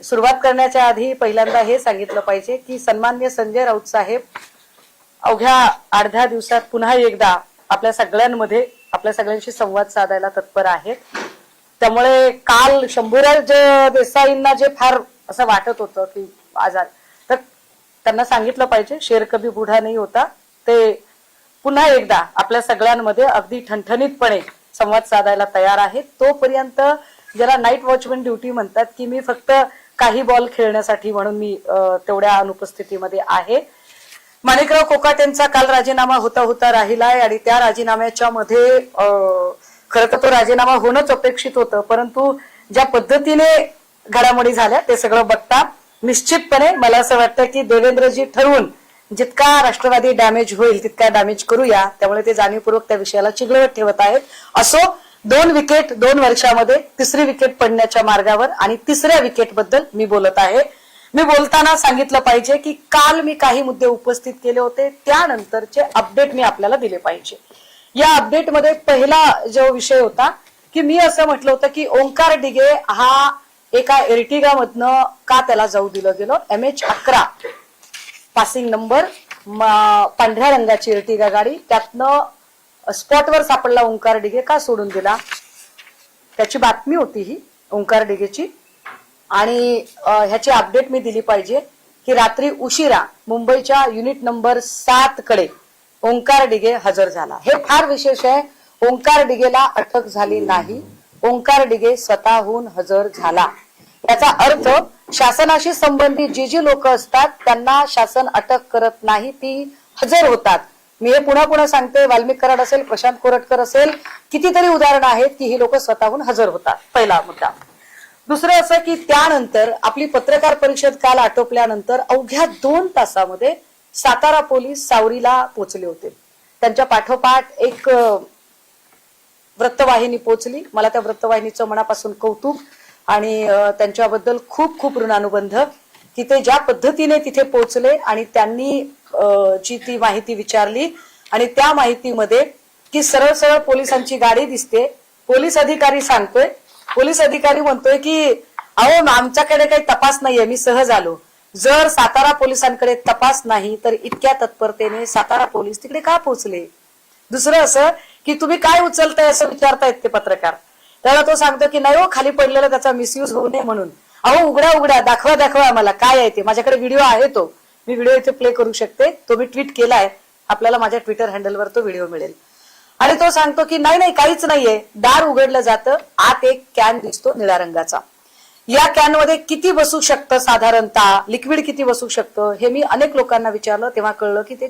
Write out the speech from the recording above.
सुरुवात करण्याच्या आधी पहिल्यांदा हे सांगितलं पाहिजे की सन्माननीय संजय राऊत साहेब अवघ्या 8-10 दिवसात पुन्हा एकदा आपल्या सगळ्यांमध्ये आपल्या सगळ्यांशी संवाद साधायला तत्पर आहेत। त्यामुळे काल शंभूराज देसाईंना जे फार असं वाटत होतं की आजार, तर त्यांना सांगितलं पाहिजे शेर कभी बूढ़ा नहीं होता, ते पुन्हा एकदा आपल्या सगळ्यांमध्ये अगदी ठणठणीतपणे संवाद साधायला तयार आहेत। तोपर्यंत ज्याला नाईट वॉचमॅन ड्युटी म्हणतात की मी फक्त काही बॉल खेळण्यासाठी म्हणून मी तेवढ्या अनुपस्थितीमध्ये आहे। माणिकराव कोकाटेंचा काल राजीनामा होता राहिलाय आणि त्या राजीनाम्याच्या मध्ये खरं तर तो राजीनामा होणंच अपेक्षित होतं, परंतु ज्या पद्धतीने घडामोडी झाल्या ते सगळं बघता निश्चितपणे मला असं वाटतं की देवेंद्रजी ठरवून जितका राष्ट्रवादी डॅमेज होईल तितका डॅमेज करूया, त्यामुळे ते जाणीवपूर्वक त्या विषयाला चिघळवत ठेवत आहेत। असो 2 विकेट 2 वर्षामध्ये 3री विकेट पडण्याच्या मार्गावर आणि 3ऱ्या विकेट बद्दल मी बोलत आहे। मी बोलताना सांगितलं पाहिजे की काल मी काही मुद्दे उपस्थित केले होते, त्यानंतरचे अपडेट मी आपल्याला दिले पाहिजे। या अपडेट मध्ये पहिला जो विषय होता की मी असं म्हटलं होतं की ओंकार डिगे हा एका एर्टिगा मधनं का त्याला जाऊ दिलं गेलं। MH11 पासिंग नंबर, पांढऱ्या रंगाची एर्टिगा गाडी, त्यातनं स्पॉटवर सापडला ओंकार डिगे का सोडून दिला, त्याची बातमी होती ही ओंकार डिगेची। आणि ह्याची अपडेट मी दिली पाहिजे की रात्री उशिरा मुंबईच्या युनिट नंबर 7 कडे ओंकार डिगे हजर झाला। हे फार विशेष आहे, ओंकार डिगेला अटक झाली नाही, ओंकार डिगे स्वतःहून हजर झाला। याचा अर्थ शासनाशी संबंधित जी लोक असतात त्यांना शासन अटक करत नाही, ती हजर होतात। मी हे पुन्हा सांगते, वाल्मिक कराड असेल, प्रशांत कोरटकर असेल, कितीतरी उदाहरणं आहेत की ही लोक स्वतःहून हजर होतात। पहिला मुद्दा। दुसरं असं की त्यानंतर आपली पत्रकार परिषद काल आटोपल्यानंतर अवघ्या 2 तासामध्ये सातारा पोलीस सावरीला पोहोचले होते। त्यांच्या पाठोपाठ एक वृत्तवाहिनी पोहोचली, मला त्या वृत्तवाहिनीचं मनापासून कौतुक आणि त्यांच्याबद्दल खूप ऋणानुबंध की ते ज्या पद्धतीने तिथे पोहोचले आणि त्यांनी जी ती माहिती विचारली आणि त्या माहितीमध्ये की सरळ पोलिसांची गाडी दिसते, पोलीस अधिकारी सांगतोय, पोलीस अधिकारी म्हणतोय की अहो आमच्याकडे काही तपास नाहीये, मी सहज आलो। जर सातारा पोलिसांकडे तपास नाही तर इतक्या तत्परतेने सातारा पोलीस तिकडे का पोहोचले। दुसरं असं की तुम्ही काय उचलताय असं विचारतायत ते पत्रकार, त्याला तो सांगतो की नाही हो, खाली पडलेला त्याचा मिसयूज होऊ नये म्हणून। अहो उघडा दाखवा मला काय आहे ते, माझ्याकडे व्हिडिओ आहे, तो मी व्हिडिओ इथे प्ले करू शकते, तो मी ट्विट केलाय, आपल्याला माझ्या ट्विटर हँडलवर तो व्हिडिओ मिळेल। आणि तो सांगतो की नाही काहीच नाहीये, दार उघडलं जातं, आत एक कॅन दिसतो निळ्या रंगाचा, या कॅन मध्ये किती बसू शकतं साधारणतः, लिक्विड किती बसू शकतं हे मी अनेक लोकांना विचारलं, तेव्हा कळलं की ते